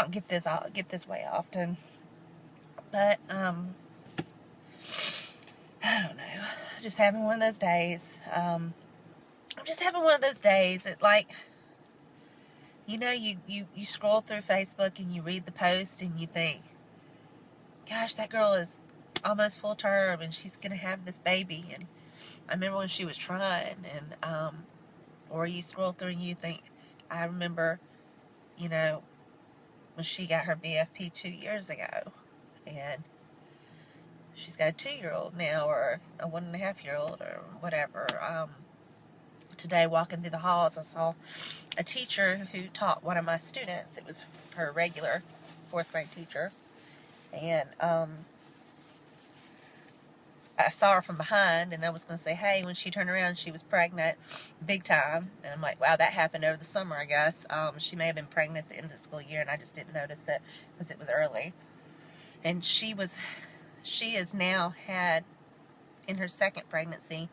don't get this way often. But, I don't know. Just having one of those days. I'm just having one of those days that, like, you know, you scroll through Facebook and you read the post and you think, gosh, that girl is almost full term and she's going to have this baby. And I remember when she was trying, and, or you scroll through and you think, I remember, you know, when she got her BFP 2 years ago, and she's got a 2-year-old now, or a 1.5-year-old, or whatever. Today, walking through the halls, I saw a teacher who taught one of my students. It was her regular 4th grade teacher, and I saw her from behind, and I was going to say, hey, when she turned around, she was pregnant big time. And I'm like, wow, that happened over the summer, I guess. She may have been pregnant at the end of the school year, and I just didn't notice it because it was early. And she has now had, in her 2nd pregnancy,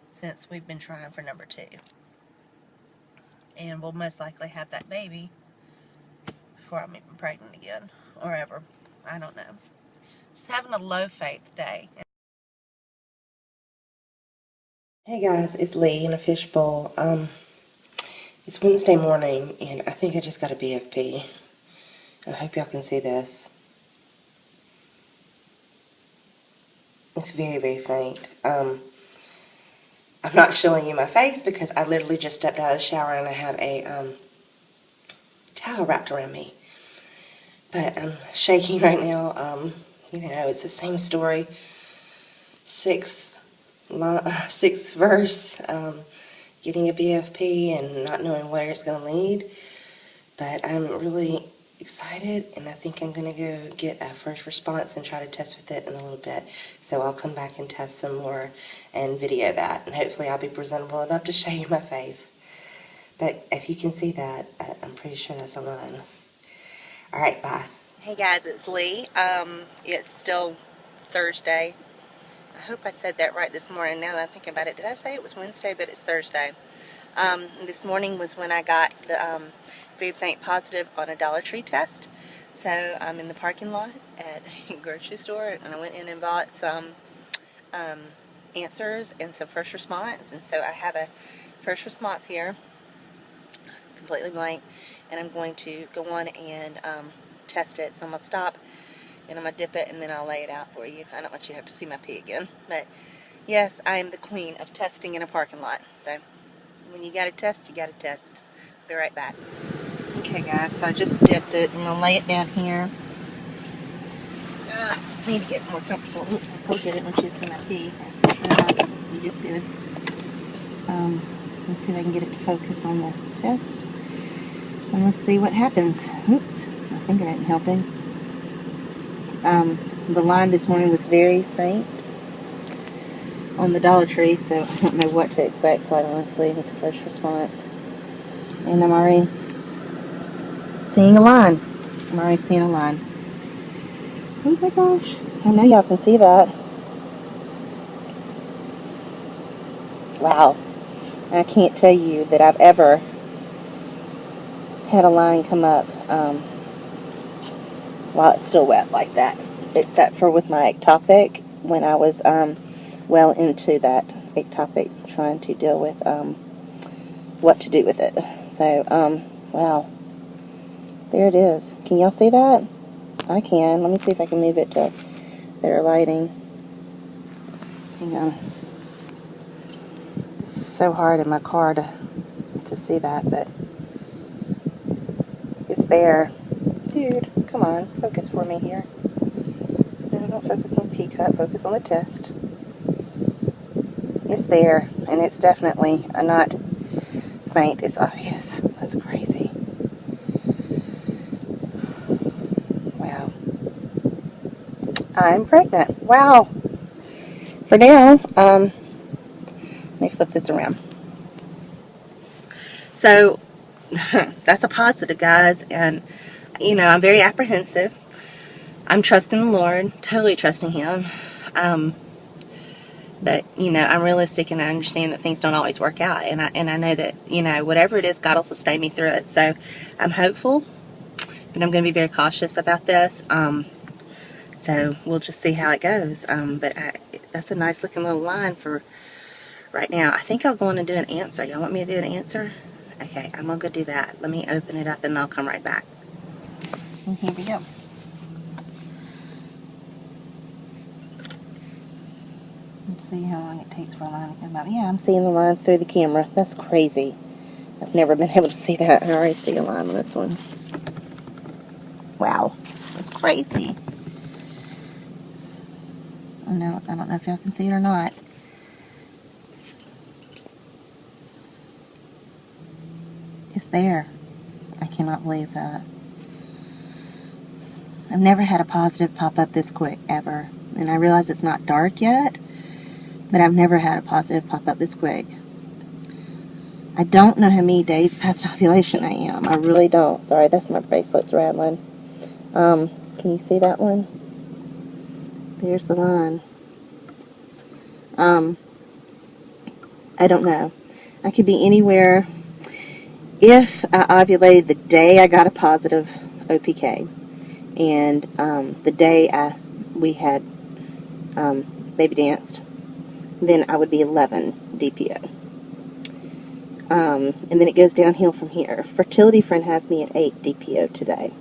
since we've been trying for number 2. And we'll most likely have that baby before I'm even pregnant again, or ever. I don't know. Just having a low faith day. Hey guys, it's Lee in a fishbowl. It's Wednesday morning, and I think I just got a BFP. I hope y'all can see this. It's very, very faint. I'm not showing you my face because I literally just stepped out of the shower and I have a towel wrapped around me. But I'm shaking right now. You know, it's the same story. Sixth verse, getting a BFP and not knowing where it's going to lead. But I'm really excited, and I think I'm going to go get a first response and try to test with it in a little bit. So I'll come back and test some more and video that, and hopefully I'll be presentable enough to show you my face. But if you can see that, I'm pretty sure that's a line. Alright, bye. Hey guys, it's Lee. It's still Thursday. I hope I said that right this morning. Now that I think about it, did I say it was Wednesday? But it's Thursday. This morning was when I got the very faint positive on a Dollar Tree test. So I'm in the parking lot at a grocery store, and I went in and bought some answers and some first response. And so I have a first response here, completely blank, and I'm going to go on and test it. So I'm going to stop, and I'm going to dip it, and then I'll lay it out for you. I don't want you to have to see my pee again. But yes, I am the queen of testing in a parking lot. So when you got to test, you got to test. Be right back. Okay guys, so I just dipped it. I'm going to lay it down here. I need to get more comfortable. Oops, I told you I didn't want you to see my pee. You just did. Let's see if I can get it to focus on the test. And let's see what happens. Oops, my finger isn't helping. The line this morning was very faint on the Dollar Tree, so I don't know what to expect, quite honestly, with the first response. And I'm already seeing a line. Oh my gosh. I know y'all can see that. Wow. I can't tell you that I've ever had a line come up while it's still wet like that, except for with my ectopic when I was well into that ectopic, trying to deal with what to do with it. So wow, there it is. Can y'all see that? I can. Let me see if I can move it to better lighting. Hang on. It's so hard in my car to see that, but it's there. Dude, come on, focus for me here. No, don't focus on the pea cut, focus on the test. It's there, and it's definitely not faint, it's obvious. That's crazy. Wow. I'm pregnant. Wow. For now, let me flip this around. So, that's a positive, guys, and you know, I'm very apprehensive. I'm trusting the Lord, totally trusting Him. But, you know, I'm realistic and I understand that things don't always work out. And I know that, you know, whatever it is, God will sustain me through it. So I'm hopeful. but I'm going to be very cautious about this. So we'll just see how it goes. But that's a nice looking little line for right now. I think I'll go on and do an answer. Y'all want me to do an answer? Okay, I'm going to go do that. Let me open it up and I'll come right back. And here we go. Let's see how long it takes for a line to come out. Yeah, I'm seeing the line through the camera. That's crazy. I've never been able to see that. I already see a line on this one. Wow, that's crazy. Oh no, I don't know if y'all can see it or not. It's there. I cannot believe that. I've never had a positive pop up this quick, ever. And I realize it's not dark yet, but I've never had a positive pop up this quick. I don't know how many days past ovulation I am. I really don't. Sorry, that's my bracelets rattling. Can you see that one? There's the line. I don't know. I could be anywhere. If I ovulated the day I got a positive OPK, and the day we had baby danced, then I would be 11 DPO. And then it goes downhill from here. Fertility Friend has me at 8 DPO today.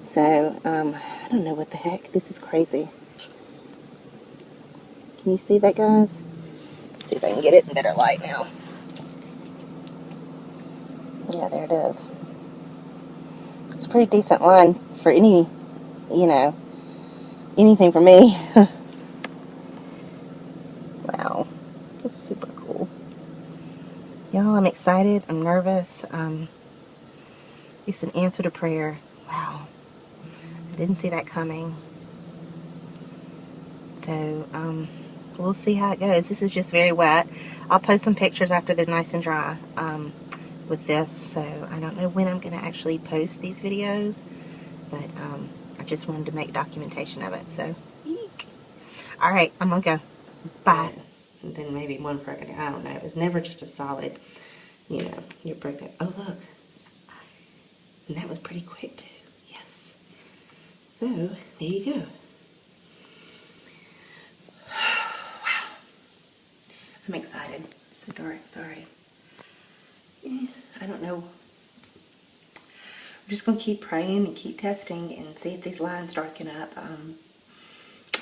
So, I don't know what the heck. This is crazy. Can you see that, guys? Let's see if I can get it in better light now. Yeah, there it is. It's a pretty decent line for any, you know, anything for me. Wow. That's super cool. Y'all, I'm excited. I'm nervous. It's an answer to prayer. Wow. I didn't see that coming. So, we'll see how it goes. This is just very wet. I'll post some pictures after they're nice and dry with this. So, I don't know when I'm going to actually post these videos. But, I just wanted to make documentation of it. So, eek. Alright, I'm going to go. Bye. And then maybe one broken. I don't know. It was never just a solid, you know, you're broken. Oh, look. And that was pretty quick, too. Yes. So, there you go. Wow. I'm excited. It's so dark. Sorry. I don't know. I'm just going to keep praying and keep testing and see if these lines darken up.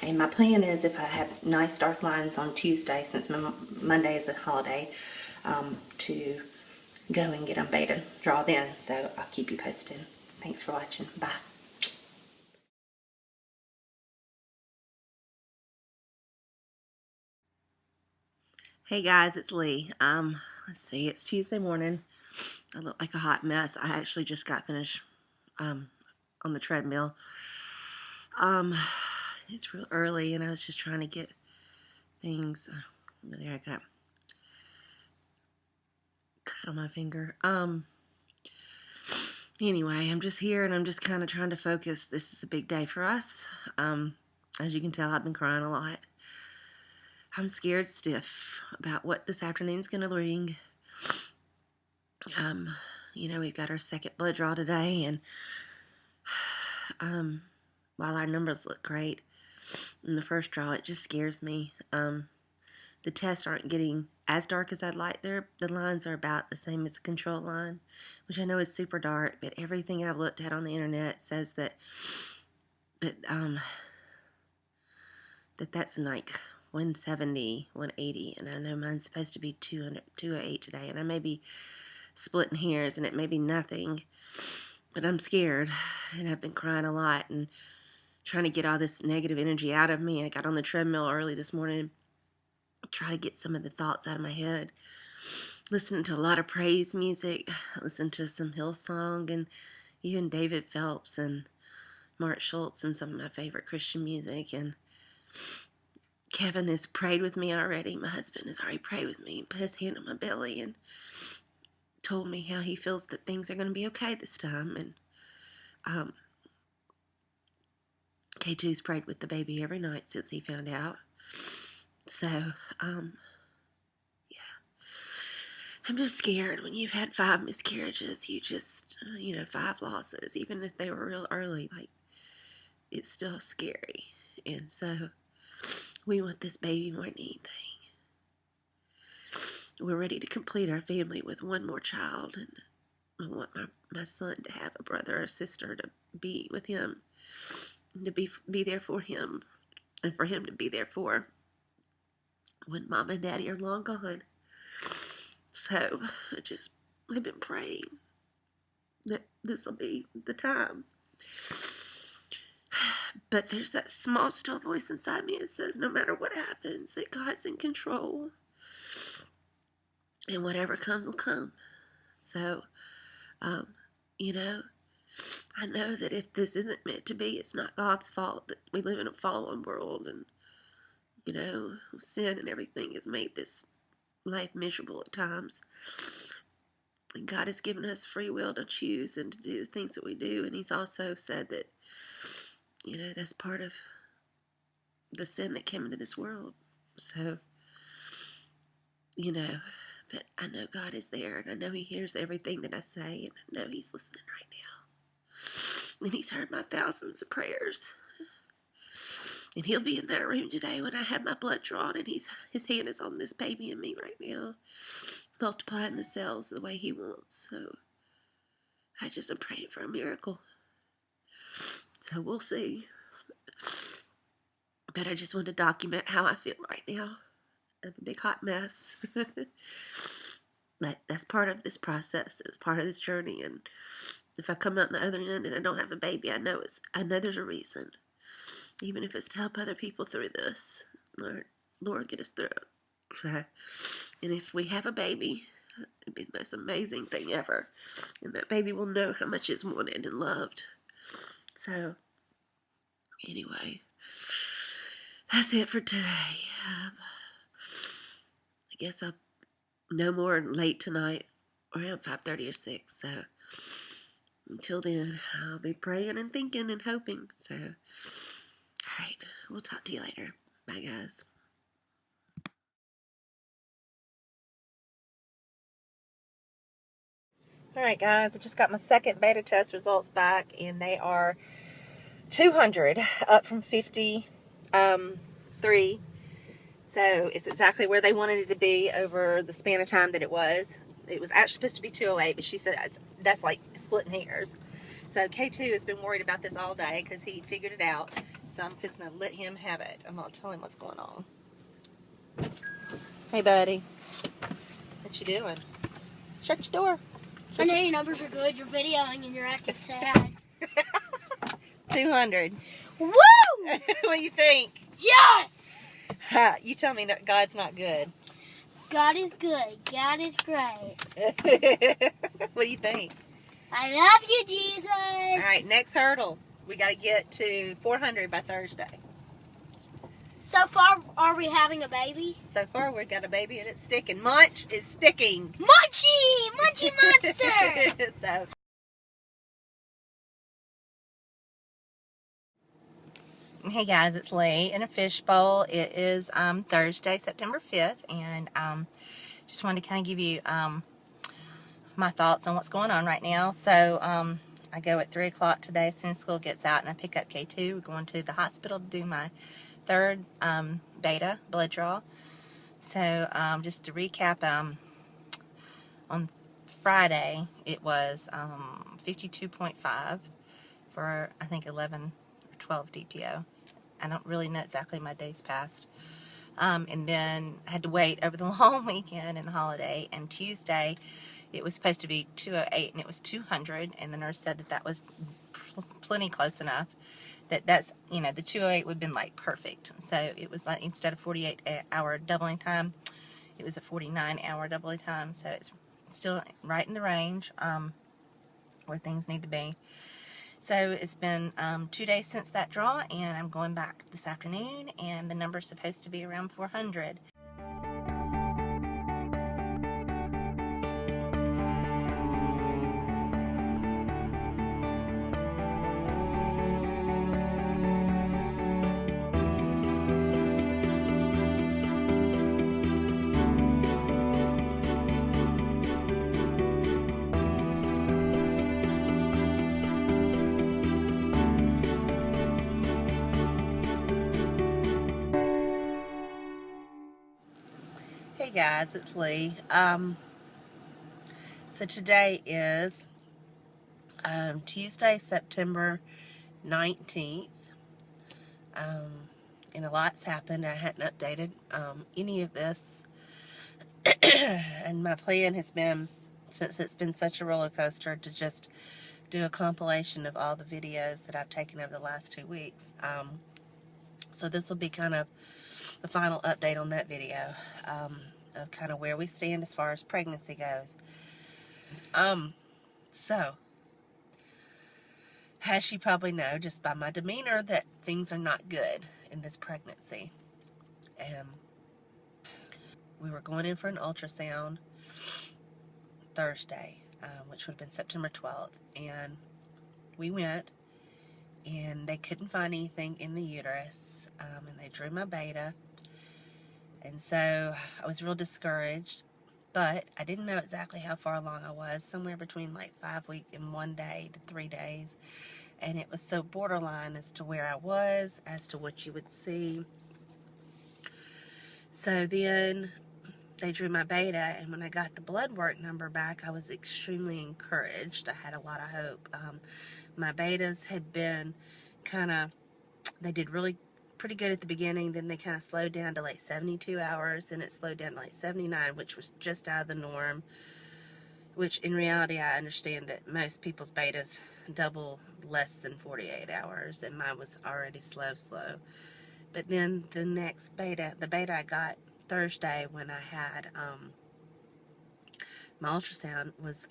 And my plan is, if I have nice dark lines on Tuesday, since Monday is a holiday, to go and get them beta draw then. So I'll keep you posted. Thanks for watching. Bye. Hey guys, it's Lee. Let's see, it's Tuesday morning. I look like a hot mess. I actually just got finished on the treadmill. It's real early and I was just trying to get things. There, I got cut on my finger. Anyway, I'm just here and I'm just kind of trying to focus. This is a big day for us. As you can tell, I've been crying a lot. I'm scared stiff about what this afternoon's going to bring. You know, we've got our second blood draw today, and while our numbers look great in the first draw, it just scares me. The tests aren't getting as dark as I'd like. The lines are about the same as the control line, which I know is super dark, but everything I've looked at on the internet says that's like 170, 180, and I know mine's supposed to be 208 today, and I may be splitting hairs, and it may be nothing, but I'm scared, and I've been crying a lot, and trying to get all this negative energy out of me. I got on the treadmill early this morning, try to get some of the thoughts out of my head, listening to a lot of praise music, listening to some Hillsong, and even David Phelps, and Mark Schultz, and some of my favorite Christian music, and Kevin has prayed with me already. My husband has already prayed with me, put his hand on my belly, and told me how he feels that things are going to be okay this time. And K2's prayed with the baby every night since he found out. So, yeah. I'm just scared. When you've had 5 miscarriages, you just, 5 losses, even if they were real early, like, it's still scary. And so we want this baby more than anything. We're ready to complete our family with one more child, and I want my son to have a brother or sister to be with him, and to be there for him, and for him to be there for when Mom and Daddy are long gone. So I've been praying that this will be the time. But there's that small, still voice inside me that says no matter what happens, that God's in control. And whatever comes will come. So, I know that if this isn't meant to be, it's not God's fault. That we live in a fallen world, and, sin and everything has made this life miserable at times. And God has given us free will to choose and to do the things that we do. And He's also said that, that's part of the sin that came into this world. So, but I know God is there, and I know He hears everything that I say, and I know He's listening right now. And He's heard my thousands of prayers. And He'll be in that room today when I have my blood drawn, and His hand is on this baby and me right now, multiplying the cells the way He wants. So I just am praying for a miracle. So we'll see. But I just want to document how I feel right now. I'm a big hot mess. But that's part of this process. It's part of this journey. And if I come out on the other end and I don't have a baby, I know there's a reason. Even if it's to help other people through this. Lord, get us through it. Okay. And if we have a baby, it'd be the most amazing thing ever. And that baby will know how much it's wanted and loved. So, anyway, that's it for today. I guess I'll no more late tonight, around 5:30 or 6. So, until then, I'll be praying and thinking and hoping. So, alright, we'll talk to you later. Bye, guys. Alright, guys, I just got my second beta test results back, and they are 200, up from 53. So it's exactly where they wanted it to be over the span of time that it was. It was actually supposed to be 208, but she said that's like splitting hairs. So K2 has been worried about this all day because he figured it out. So I'm just going to let him have it. I'm going to tell him what's going on. Hey, buddy. What you doing? Shut your door. I know your numbers are good. You're videoing and you're acting sad. 200. Woo! What do you think? Yes! You tell me that God's not good. God is good. God is great. What do you think? I love you, Jesus. All right, next hurdle. We got to get to 400 by Thursday. So far, are we having a baby? So far, we've got a baby and it's sticking. Munch is sticking. Munchy! Munchy monster! So. Hey guys, it's Lee in a fishbowl. It is Thursday, September 5th, and just wanted to kind of give you my thoughts on what's going on right now. So I go at 3 o'clock today as soon as school gets out, and I pick up K2. We're going to the hospital to do my third beta blood draw. So just to recap, on Friday it was 52.5 for I think 11 or 12 DPO. I don't really know exactly, my days passed. And then I had to wait over the long weekend and the holiday, and Tuesday it was supposed to be 208 and it was 200, and the nurse said that was plenty close enough that's the 208 would have been like perfect. So it was like, instead of 48-hour doubling time, it was a 49-hour doubling time. So it's still right in the range where things need to be. So it's been 2 days since that draw, and I'm going back this afternoon, and the number's supposed to be around 400. Hey guys, it's Lee. So today is Tuesday, September 19th. And a lot's happened. I hadn't updated any of this. And my plan has been, since it's been such a roller coaster, to just do a compilation of all the videos that I've taken over the last 2 weeks. So this will be kind of the final update on that video. Of kind of where we stand as far as pregnancy goes. So, as you probably know, just by my demeanor, that things are not good in this pregnancy. We were going in for an ultrasound Thursday, which would have been September 12th, and we went, and they couldn't find anything in the uterus, and they drew my beta. And so I was real discouraged, but I didn't know exactly how far along I was, somewhere between like 5 weeks and 1 day to 3 days. And it was so borderline as to where I was, as to what you would see. So then they drew my beta, and when I got the blood work number back, I was extremely encouraged. I had a lot of hope. My betas had been they did really pretty good at the beginning, then they kind of slowed down to like 72 hours, then it slowed down to like 79, which was just out of the norm, which in reality I understand that most people's betas double less than 48 hours, and mine was already slow. But then the next beta, the beta I got Thursday when I had my ultrasound, was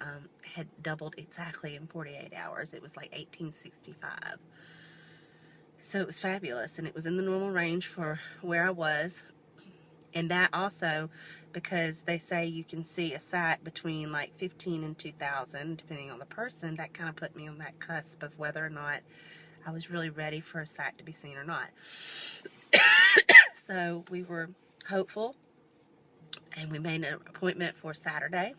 had doubled exactly in 48 hours. It was like 1865. So it was fabulous, and it was in the normal range for where I was. And that also, because they say you can see a site between like 15 and 2,000, depending on the person, that kind of put me on that cusp of whether or not I was really ready for a site to be seen or not. So we were hopeful, and we made an appointment for Saturday.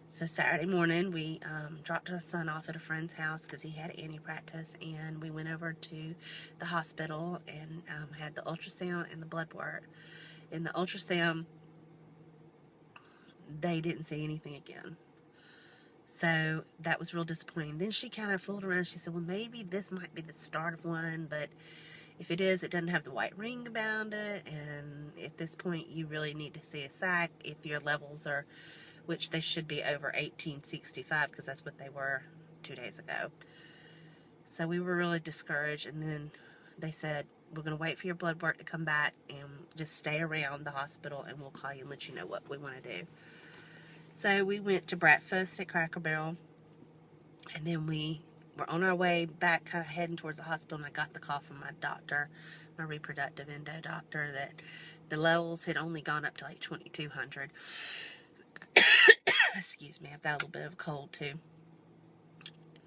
So Saturday morning, we dropped our son off at a friend's house because he had anti-practice, and we went over to the hospital and had the ultrasound and the blood work. In the ultrasound, they didn't see anything again. So that was real disappointing. Then she kind of fooled around. She said, well, maybe this might be the start of one, but if it is, it doesn't have the white ring around it, and at this point, you really need to see a psych if your levels are, which they should be, over 1865, because that's what they were 2 days ago. So we were really discouraged, and then they said, we're going to wait for your blood work to come back and just stay around the hospital, and we'll call you and let you know what we want to do. So we went to breakfast at Cracker Barrel, and then we were on our way back, kind of heading towards the hospital, and I got the call from my doctor, my reproductive endo doctor, that the levels had only gone up to like 2,200. Excuse me, I've got a little bit of a cold too,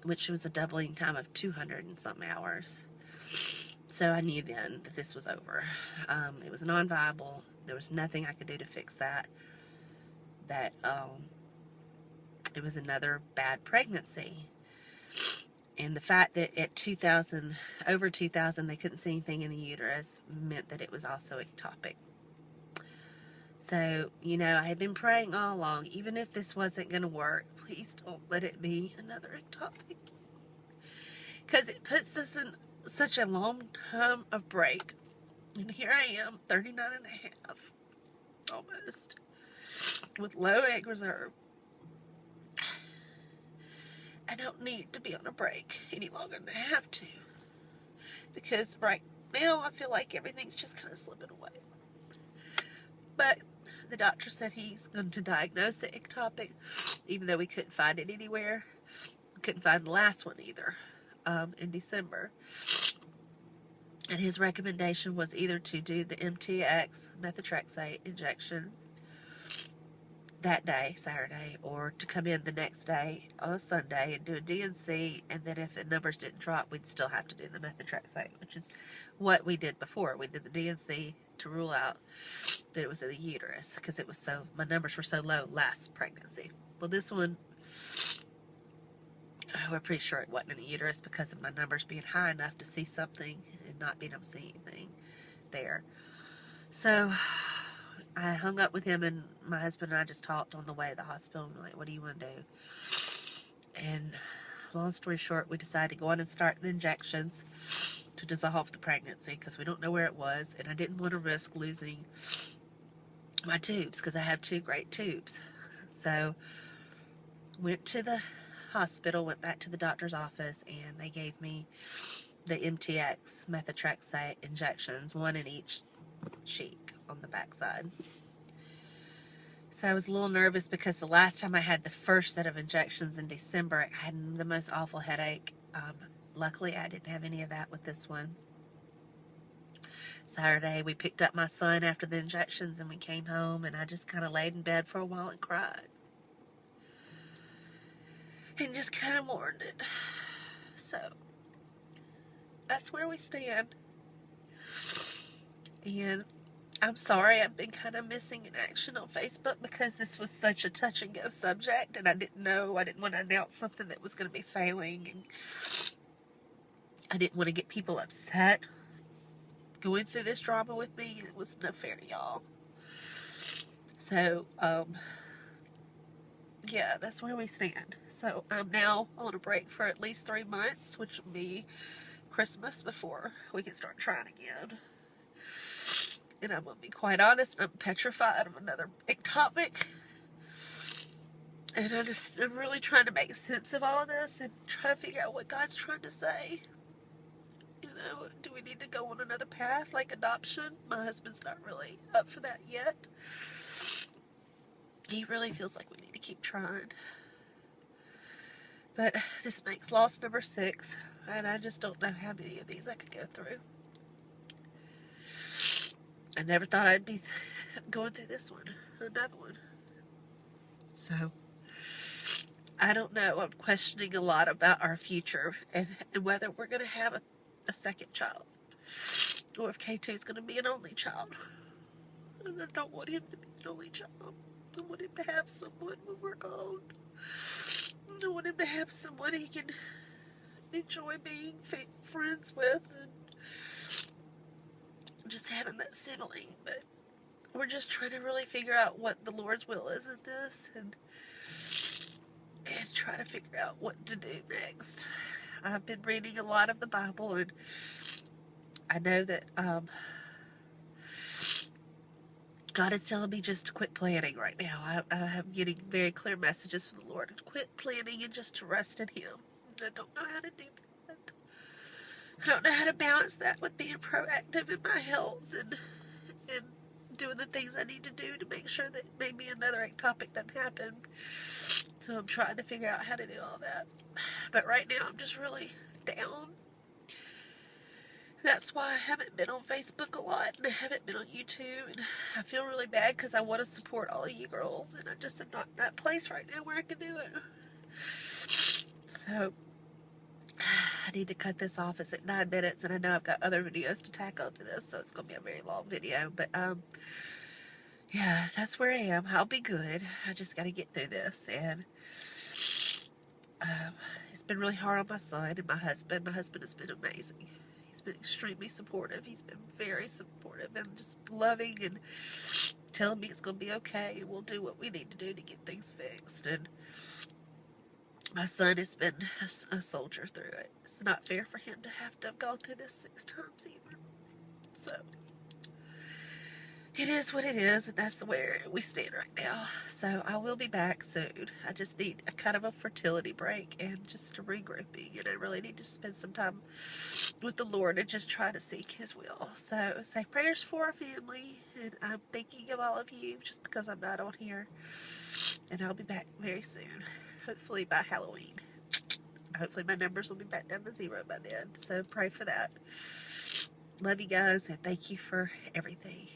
which was a doubling time of 200 and something hours. So I knew then that this was over. It was non-viable. There was nothing I could do to fix that. It was another bad pregnancy. And the fact that at 2,000, over 2,000, they couldn't see anything in the uterus meant that it was also ectopic. So, you know, I had been praying all along, even if this wasn't going to work, please don't let it be another ectopic. Because it puts us in such a long time of break. And here I am, 39 and a half, almost, with low egg reserve. I don't need to be on a break any longer than I have to. Because right now, I feel like everything's just kind of slipping away. But the doctor said he's going to diagnose the ectopic, even though we couldn't find it anywhere. We couldn't find the last one either in December. And his recommendation was either to do the MTX, methotrexate injection, that day, Saturday, or to come in the next day on a Sunday and do a DNC, and then if the numbers didn't drop, we'd still have to do the methotrexate, which is what we did before. We did the DNC to rule out that it was in the uterus, because it was so, my numbers were so low last pregnancy. Well, this one, we're pretty sure it wasn't in the uterus because of my numbers being high enough to see something and not being able to see anything there. So I hung up with him, and my husband and I just talked on the way to the hospital. And we're like, what do you want to do? And long story short, we decided to go on and start the injections to dissolve the pregnancy because we don't know where it was, and I didn't want to risk losing my tubes because I have 2 great tubes. So went to the hospital, went back to the doctor's office, and they gave me the MTX methotrexate injections, 1 in each cheek on the backside. So I was a little nervous because the last time I had the first set of injections in December, I had the most awful headache. Luckily, I didn't have any of that with this one. Saturday, we picked up my son after the injections and we came home, and I just kind of laid in bed for a while and cried. And just kind of mourned it. So, that's where we stand. And I'm sorry I've been kind of missing in action on Facebook because this was such a touch and go subject, and I didn't want to announce something that was going to be failing, and I didn't want to get people upset going through this drama with me. It was no fair to y'all. So, yeah, that's where we stand. So I'm now on a break for at least 3 months, which will be Christmas before we can start trying again. And I'm going to be quite honest, I'm petrified of another big topic. And I'm really trying to make sense of all of this and try to figure out what God's trying to say. You know, do we need to go on another path like adoption? My husband's not really up for that yet. He really feels like we need to keep trying. But this makes loss number 6, and I just don't know how many of these I could go through. I never thought I'd be going through this one, another one. So, I don't know. I'm questioning a lot about our future and whether we're going to have a second child, or if K2 is going to be an only child. And I don't want him to be an only child. I want him to have someone when we're gone. I want him to have someone he can enjoy being friends with and just having that sibling. But we're just trying to really figure out what the Lord's will is in this, and try to figure out what to do next. I've been reading a lot of the Bible, and I know that God is telling me just to quit planning right now. I'm getting very clear messages from the Lord to quit planning and just to rest in Him. And I don't know how to do that. I don't know how to balance that with being proactive in my health and doing the things I need to do to make sure that maybe another ectopic doesn't happen. So I'm trying to figure out how to do all that. But right now I'm just really down. That's why I haven't been on Facebook a lot, and I haven't been on YouTube, and I feel really bad because I want to support all of you girls, and I just am not in that place right now where I can do it. So, I need to cut this off. It's at 9 minutes, and I know I've got other videos to tack onto this, so it's going to be a very long video, but, yeah, that's where I am. I'll be good. I just got to get through this, and, it's been really hard on my son and my husband. My husband has been amazing. He's been extremely supportive. He's been very supportive and just loving and telling me it's going to be okay. We'll do what we need to do to get things fixed. And my son has been a soldier through it. It's not fair for him to have gone through this 6 times either. So, it is what it is, and that's where we stand right now. So, I will be back soon. I just need a kind of a fertility break and just a regrouping, and I really need to spend some time with the Lord and just try to seek His will. So, say prayers for our family, and I'm thinking of all of you just because I'm not on here, and I'll be back very soon, hopefully by Halloween. Hopefully my numbers will be back down to 0 by then, so pray for that. Love you guys, and thank you for everything.